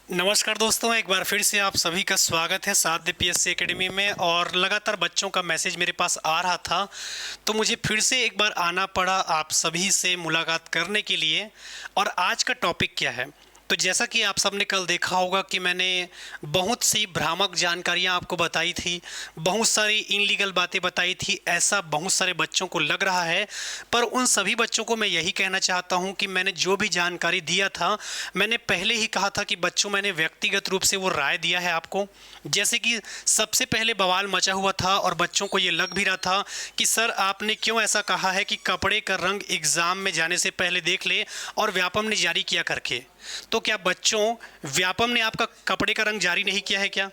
नमस्कार दोस्तों, एक बार फिर से आप सभी का स्वागत है साध्य पीएससी एकेडमी में। और लगातार बच्चों का मैसेज मेरे पास आ रहा था, तो मुझे फिर से एक बार आना पड़ा आप सभी से मुलाकात करने के लिए। और आज का टॉपिक क्या है, तो जैसा कि आप सबने कल देखा होगा कि मैंने बहुत सी भ्रामक जानकारियां आपको बताई थी, बहुत सारी इनलीगल बातें बताई थी। ऐसा बहुत सारे बच्चों को लग रहा है, पर उन सभी बच्चों को मैं यही कहना चाहता हूं कि मैंने जो भी जानकारी दिया था, मैंने पहले ही कहा था कि बच्चों मैंने व्यक्तिगत रूप से वो राय दिया है आपको। जैसे कि सबसे पहले बवाल मचा हुआ था और बच्चों को ये लग भी रहा था कि सर आपने क्यों ऐसा कहा है कि कपड़े का रंग एग्ज़ाम में जाने से पहले देख ले और व्यापम ने जारी किया करके। तो क्या बच्चों, व्यापम ने आपका कपड़े का रंग जारी नहीं किया है क्या?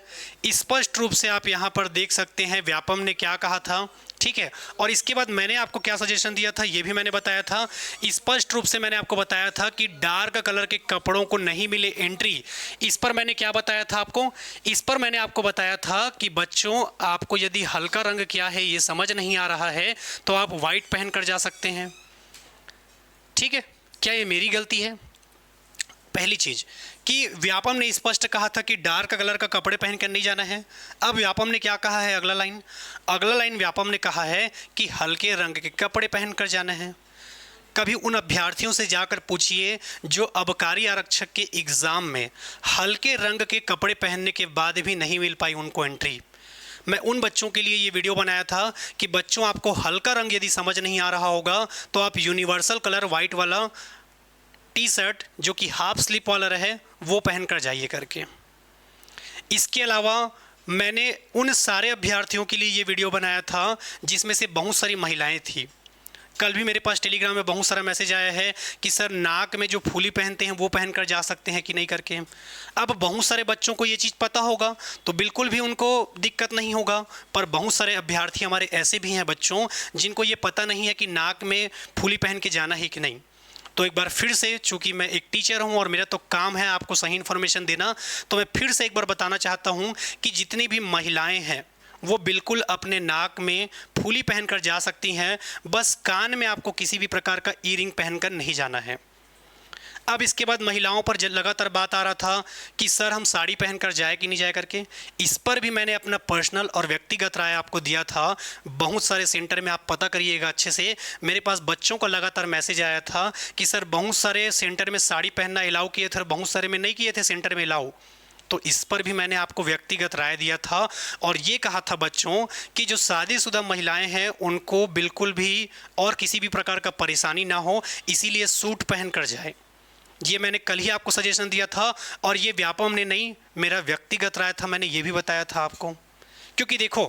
स्पष्ट रूप से आप यहाँ पर देख सकते हैं व्यापम ने क्या कहा था, ठीक है। और इसके बाद मैंने आपको क्या सजेशन दिया था ये भी मैंने बताया था। स्पष्ट रूप से मैंने आपको बताया था कि डार्क कलर के कपड़ों को नहीं मिले एंट्री। इस पर मैंने क्या बताया था आपको? इस पर मैंने आपको बताया था कि बच्चों, आपको यदि हल्का रंग क्या है ये समझ नहीं आ रहा है तो आप वाइट पहन कर जा सकते हैं, ठीक है। क्या ये मेरी गलती है? पहली चीज कि व्यापम ने स्पष्ट कहा था कि डार्क कलर का कपड़े पहन कर नहीं जाना है। अब व्यापम ने क्या कहा है, अगला लाइन व्यापम ने कहा है कि हल्के रंग के कपड़े पहन कर जाना है। कभी उन अभ्यर्थियों से जाकर पूछिए जो अबकारी आरक्षक के एग्जाम में हल्के रंग के कपड़े पहनने के बाद भी नहीं मिल पाई उनको एंट्री। मैं उन बच्चों के लिए ये वीडियो बनाया था कि बच्चों, आपको हल्का रंग यदि समझ नहीं आ रहा होगा तो आप यूनिवर्सल कलर वाइट वाला टी शर्ट जो कि हाफ स्लीप वाला रहे वो पहन कर जाइए करके। इसके अलावा मैंने उन सारे अभ्यर्थियों के लिए ये वीडियो बनाया था जिसमें से बहुत सारी महिलाएं थी। कल भी मेरे पास टेलीग्राम में बहुत सारा मैसेज आया है कि सर नाक में जो फूली पहनते हैं वो पहन कर जा सकते हैं कि नहीं करके। अब बहुत सारे बच्चों को ये चीज़ पता होगा तो बिल्कुल भी उनको दिक्कत नहीं होगा, पर बहुत सारे अभ्यर्थी हमारे ऐसे भी हैं बच्चों जिनको ये पता नहीं है कि नाक में फूली पहन के जाना है कि नहीं। तो एक बार फिर से, चूंकि मैं एक टीचर हूं और मेरा तो काम है आपको सही इन्फॉर्मेशन देना, तो मैं फिर से एक बार बताना चाहता हूं कि जितनी भी महिलाएं हैं वो बिल्कुल अपने नाक में फूली पहनकर जा सकती हैं, बस कान में आपको किसी भी प्रकार का ईयरिंग पहनकर नहीं जाना है। अब इसके बाद महिलाओं पर लगातार बात आ रहा था कि सर हम साड़ी पहनकर जाए कि नहीं जाए करके। इस पर भी मैंने अपना पर्सनल और व्यक्तिगत राय आपको दिया था। बहुत सारे सेंटर में आप पता करिएगा अच्छे से, मेरे पास बच्चों का लगातार मैसेज आया था कि सर बहुत सारे सेंटर में साड़ी पहनना अलाउ किए थे और बहुत सारे में नहीं किए थे सेंटर में अलाउ। तो इस पर भी मैंने आपको व्यक्तिगत राय दिया था और ये कहा था बच्चों कि जो शादीशुदा महिलाएं हैं उनको बिल्कुल भी और किसी भी प्रकार का परेशानी ना हो, इसीलिए सूट पहन कर जाए। ये मैंने कल ही आपको सजेशन दिया था और ये व्यापम ने नहीं, मेरा व्यक्तिगत राय था, मैंने ये भी बताया था आपको। क्योंकि देखो,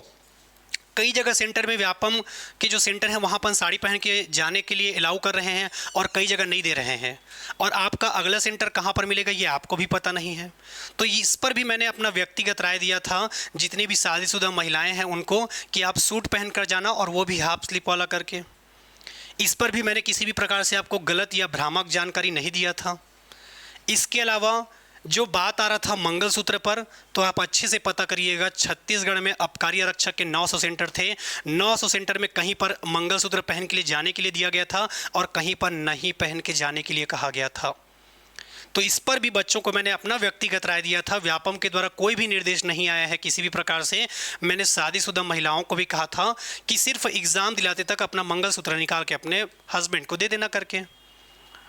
कई जगह सेंटर में व्यापम के जो सेंटर हैं वहाँ पर साड़ी पहन के जाने के लिए अलाउ कर रहे हैं और कई जगह नहीं दे रहे हैं, और आपका अगला सेंटर कहाँ पर मिलेगा ये आपको भी पता नहीं है। तो इस पर भी मैंने अपना व्यक्तिगत राय दिया था जितनी भी शादीशुदा महिलाएं हैं उनको कि आप सूट पहन कर जाना, और वो भी हाफ स्लीप वाला करके। इस पर भी मैंने किसी भी प्रकार से आपको गलत या भ्रामक जानकारी नहीं दिया था। इसके अलावा जो बात आ रहा था मंगलसूत्र पर, तो आप अच्छे से पता करिएगा, छत्तीसगढ़ में आबकारी आरक्षक के 900 सेंटर थे। 900 सेंटर में कहीं पर मंगलसूत्र पहन के लिए जाने के लिए दिया गया था और कहीं पर नहीं पहन के जाने के लिए कहा गया था। तो इस पर भी बच्चों को मैंने अपना व्यक्तिगत राय दिया था। व्यापम के द्वारा कोई भी निर्देश नहीं आया है किसी भी प्रकार से। मैंने शादीशुदा महिलाओं को भी कहा था कि सिर्फ एग्ज़ाम दिलाते तक अपना मंगलसूत्र निकाल के अपने हस्बैंड को दे देना करके।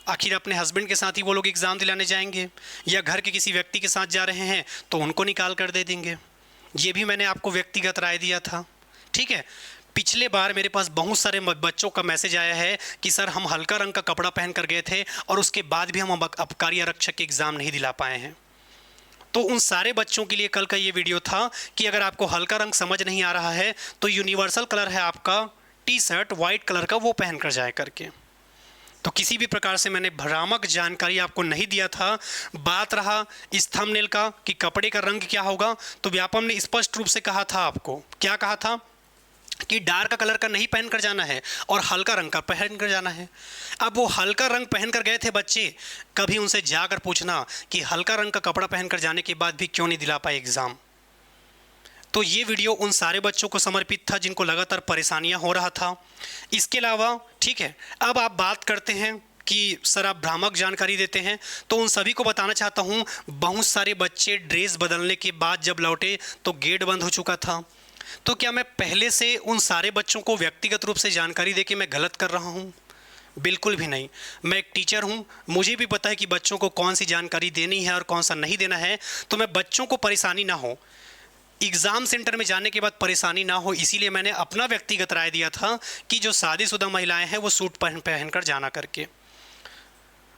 आखिर अपने हस्बैंड के साथ ही वो लोग एग्ज़ाम दिलाने जाएंगे, या घर के किसी व्यक्ति के साथ जा रहे हैं तो उनको निकाल कर दे देंगे। ये भी मैंने आपको व्यक्तिगत राय दिया था, ठीक है। पिछले बार मेरे पास बहुत सारे बच्चों का मैसेज आया है कि सर हम हल्का रंग का कपड़ा पहन कर गए थे और उसके बाद भी हम आबकारी आरक्षक के एग्ज़ाम नहीं दिला पाए हैं। तो उन सारे बच्चों के लिए कल का ये वीडियो था कि अगर आपको हल्का रंग समझ नहीं आ रहा है तो यूनिवर्सल कलर है आपका टी शर्ट वाइट कलर का, वो पहन कर जाए करके। तो किसी भी प्रकार से मैंने भ्रामक जानकारी आपको नहीं दिया था। बात रहा इस थंबनेल का कि कपड़े का रंग क्या होगा, तो व्यापम ने स्पष्ट रूप से कहा था, आपको क्या कहा था कि डार्क कलर का नहीं पहन कर जाना है और हल्का रंग का पहन कर जाना है। अब वो हल्का रंग पहन कर गए थे बच्चे, कभी उनसे जाकर पूछना कि हल्का रंग का कपड़ा पहन कर जाने के बाद भी क्यों नहीं दिला पाए एग्ज़ाम। तो ये वीडियो उन सारे बच्चों को समर्पित था जिनको लगातार परेशानियां हो रहा था। इसके अलावा ठीक है, अब आप बात करते हैं कि सर आप भ्रामक जानकारी देते हैं, तो उन सभी को बताना चाहता हूँ बहुत सारे बच्चे ड्रेस बदलने के बाद जब लौटे तो गेट बंद हो चुका था। तो क्या मैं पहले से उन सारे बच्चों को व्यक्तिगत रूप से जानकारी दे के मैं गलत कर रहा हूँ? बिल्कुल भी नहीं। मैं एक टीचर हूँ, मुझे भी पता है कि बच्चों को कौन सी जानकारी देनी है और कौन सा नहीं देना है। तो मैं बच्चों को परेशानी ना हो, एग्ज़ाम सेंटर में जाने के बाद परेशानी ना हो, इसीलिए मैंने अपना व्यक्तिगत राय दिया था कि जो शादीशुदा महिलाएं हैं वो सूट पहन कर जाना करके।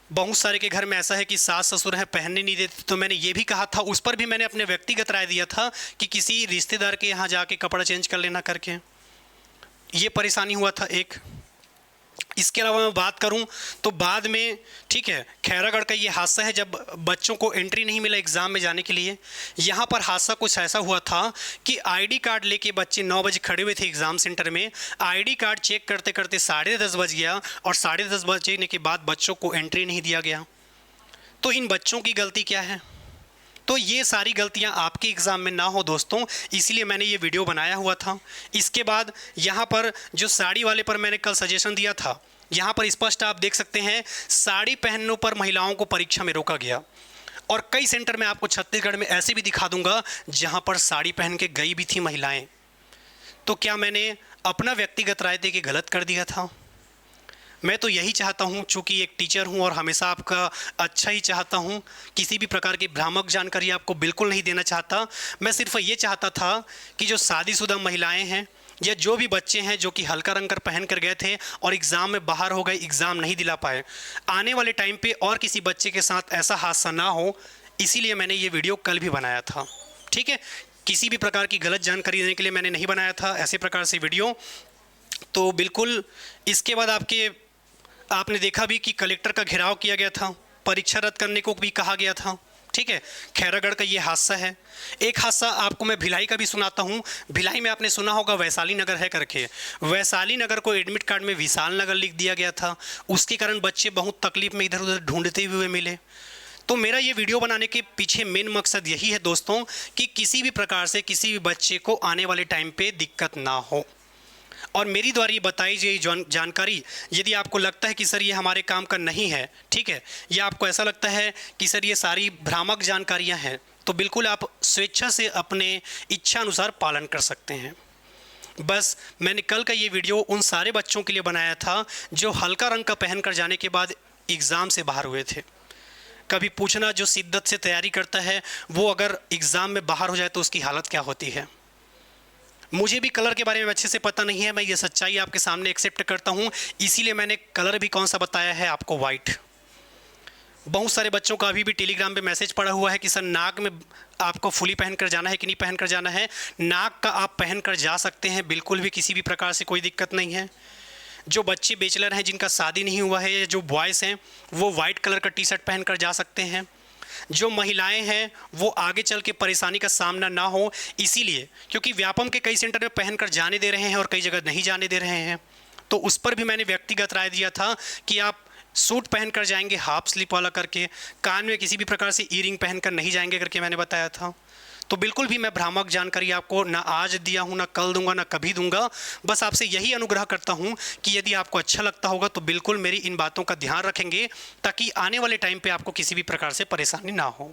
बहुत सारे के घर में ऐसा है कि सास ससुर हैं पहनने नहीं देते, तो मैंने ये भी कहा था, उस पर भी मैंने अपने व्यक्तिगत राय दिया था कि किसी रिश्तेदार के यहाँ जाके कपड़ा चेंज कर लेना करके। ये परेशानी हुआ था एक। इसके अलावा मैं बात करूं तो बाद में, ठीक है, खैरागढ़ का ये हादसा है जब बच्चों को एंट्री नहीं मिला एग्ज़ाम में जाने के लिए। यहाँ पर हादसा कुछ ऐसा हुआ था कि आईडी कार्ड लेके बच्चे 9 बजे खड़े हुए थे एग्ज़ाम सेंटर में। आईडी कार्ड चेक करते करते 10:30 बज गया और 10:30 बजने के बाद बच्चों को एंट्री नहीं दिया गया। तो इन बच्चों की गलती क्या है? तो ये सारी गलतियां आपके एग्ज़ाम में ना हो दोस्तों, इसलिए मैंने ये वीडियो बनाया हुआ था। इसके बाद यहाँ पर जो साड़ी वाले पर मैंने कल सजेशन दिया था, यहाँ पर स्पष्ट आप देख सकते हैं साड़ी पहनने पर महिलाओं को परीक्षा में रोका गया। और कई सेंटर में आपको छत्तीसगढ़ में ऐसे भी दिखा दूंगा जहाँ पर साड़ी पहन के गई भी थी महिलाएं। तो क्या मैंने अपना व्यक्तिगत राय दे के गलत कर दिया था? मैं तो यही चाहता हूँ, चूँकि एक टीचर हूँ और हमेशा आपका अच्छा ही चाहता हूँ, किसी भी प्रकार की भ्रामक जानकारी आपको बिल्कुल नहीं देना चाहता। मैं सिर्फ ये चाहता था कि जो शादीशुदा महिलाएं हैं या जो भी बच्चे हैं जो कि हल्का रंग कर पहन कर गए थे और एग्ज़ाम में बाहर हो गए, एग्ज़ाम नहीं दिला पाए, आने वाले टाइम पे और किसी बच्चे के साथ ऐसा हादसा ना हो, इसीलिए मैंने ये वीडियो कल भी बनाया था। ठीक है, किसी भी प्रकार की गलत जानकारी देने के लिए मैंने नहीं बनाया था ऐसे प्रकार से वीडियो। तो बिल्कुल इसके बाद आपने देखा भी कि कलेक्टर का घेराव किया गया था, परीक्षा रद्द करने को भी कहा गया था। ठीक है, खैरागढ़ का ये हादसा है। एक हादसा आपको मैं भिलाई का भी सुनाता हूँ। भिलाई में आपने सुना होगा वैशाली नगर है करके। वैशाली नगर को एडमिट कार्ड में विशाल नगर लिख दिया गया था, उसके कारण बच्चे बहुत तकलीफ में इधर उधर ढूंढते हुए मिले। तो मेरा ये वीडियो बनाने के पीछे मेन मकसद यही है दोस्तों कि किसी भी प्रकार से किसी भी बच्चे को आने वाले टाइम पे दिक्कत ना हो। और मेरी द्वारा ये बताई गई जानकारी, यदि आपको लगता है कि सर ये हमारे काम का नहीं है, ठीक है, या आपको ऐसा लगता है कि सर ये सारी भ्रामक जानकारियां हैं, तो बिल्कुल आप स्वेच्छा से अपने इच्छा अनुसार पालन कर सकते हैं। बस मैंने कल का ये वीडियो उन सारे बच्चों के लिए बनाया था जो हल्का रंग का पहन कर जाने के बाद एग्ज़ाम से बाहर हुए थे। कभी पूछना, जो शिद्दत से तैयारी करता है वो अगर एग्ज़ाम में बाहर हो जाए तो उसकी हालत क्या होती है। मुझे भी कलर के बारे में अच्छे से पता नहीं है, मैं ये सच्चाई आपके सामने एक्सेप्ट करता हूँ, इसीलिए मैंने कलर भी कौन सा बताया है आपको, वाइट। बहुत सारे बच्चों का अभी भी टेलीग्राम पे मैसेज पड़ा हुआ है कि सर नाक में आपको फुली पहन कर जाना है कि नहीं पहन कर जाना है। नाक का आप पहन कर जा सकते हैं, बिल्कुल भी किसी भी प्रकार से कोई दिक्कत नहीं है। जो बच्चे बैचलर हैं जिनका शादी नहीं हुआ है या जो बॉयज़ हैं वो वाइट कलर का टी शर्ट पहन कर जा सकते हैं। जो महिलाएं हैं वो आगे चल के परेशानी का सामना ना हो, इसीलिए क्योंकि व्यापम के कई सेंटर में पहनकर जाने दे रहे हैं और कई जगह नहीं जाने दे रहे हैं, तो उस पर भी मैंने व्यक्तिगत राय दिया था कि आप सूट पहनकर जाएंगे हाफ स्लीप वाला करके, कान में किसी भी प्रकार से ईयरिंग पहनकर नहीं जाएंगे करके मैंने बताया था। तो बिल्कुल भी मैं भ्रामक जानकारी आपको ना आज दिया हूँ, ना कल दूंगा, ना कभी दूंगा। बस आपसे यही अनुग्रह करता हूँ कि यदि आपको अच्छा लगता होगा तो बिल्कुल मेरी इन बातों का ध्यान रखेंगे ताकि आने वाले टाइम पे आपको किसी भी प्रकार से परेशानी ना हो।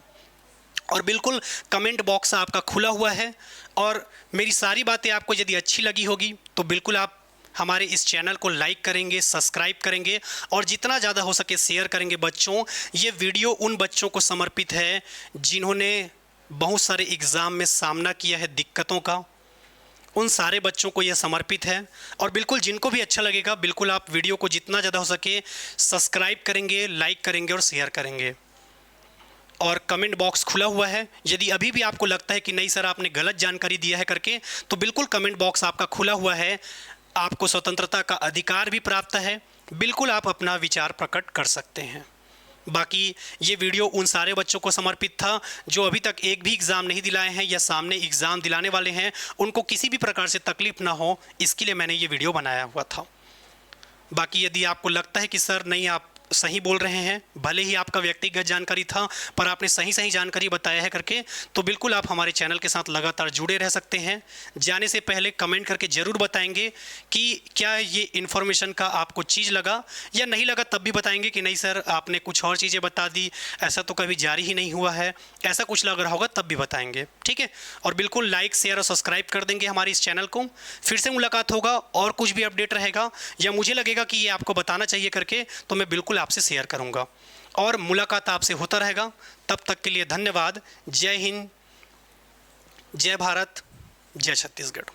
और बिल्कुल कमेंट बॉक्स आपका खुला हुआ है और मेरी सारी बातें आपको यदि अच्छी लगी होगी तो बिल्कुल आप हमारे इस चैनल को लाइक करेंगे, सब्सक्राइब करेंगे और जितना ज़्यादा हो सके शेयर करेंगे। बच्चों, ये वीडियो उन बच्चों को समर्पित है जिन्होंने बहुत सारे एग्ज़ाम में सामना किया है दिक्कतों का, उन सारे बच्चों को यह समर्पित है। और बिल्कुल जिनको भी अच्छा लगेगा बिल्कुल आप वीडियो को जितना ज़्यादा हो सके सब्सक्राइब करेंगे, लाइक करेंगे और शेयर करेंगे। और कमेंट बॉक्स खुला हुआ है, यदि अभी भी आपको लगता है कि नहीं सर आपने गलत जानकारी दिया है करके, तो बिल्कुल कमेंट बॉक्स आपका खुला हुआ है। आपको स्वतंत्रता का अधिकार भी प्राप्त है, बिल्कुल आप अपना विचार प्रकट कर सकते हैं। बाकी ये वीडियो उन सारे बच्चों को समर्पित था जो अभी तक एक भी एग्ज़ाम नहीं दिलाए हैं या सामने एग्ज़ाम दिलाने वाले हैं, उनको किसी भी प्रकार से तकलीफ़ ना हो, इसके लिए मैंने ये वीडियो बनाया हुआ था। बाकी यदि आपको लगता है कि सर नहीं आप सही बोल रहे हैं, भले ही आपका व्यक्तिगत जानकारी था पर आपने सही सही जानकारी बताया है करके, तो बिल्कुल आप हमारे चैनल के साथ लगातार जुड़े रह सकते हैं। जाने से पहले कमेंट करके ज़रूर बताएंगे कि क्या ये इन्फॉर्मेशन का आपको चीज़ लगा या नहीं लगा, तब भी बताएंगे कि नहीं सर आपने कुछ और चीज़ें बता दी, ऐसा तो कभी जारी ही नहीं हुआ है, ऐसा कुछ लग रहा होगा तब भी बताएंगे, ठीक है। और बिल्कुल लाइक शेयर और सब्सक्राइब कर देंगे हमारे इस चैनल को। फिर से मुलाकात होगा और कुछ भी अपडेट रहेगा या मुझे लगेगा कि ये आपको बताना चाहिए करके, तो मैं बिल्कुल आपसे शेयर करूंगा और मुलाकात आपसे होता रहेगा। तब तक के लिए धन्यवाद। जय हिंद, जय भारत, जय छत्तीसगढ़।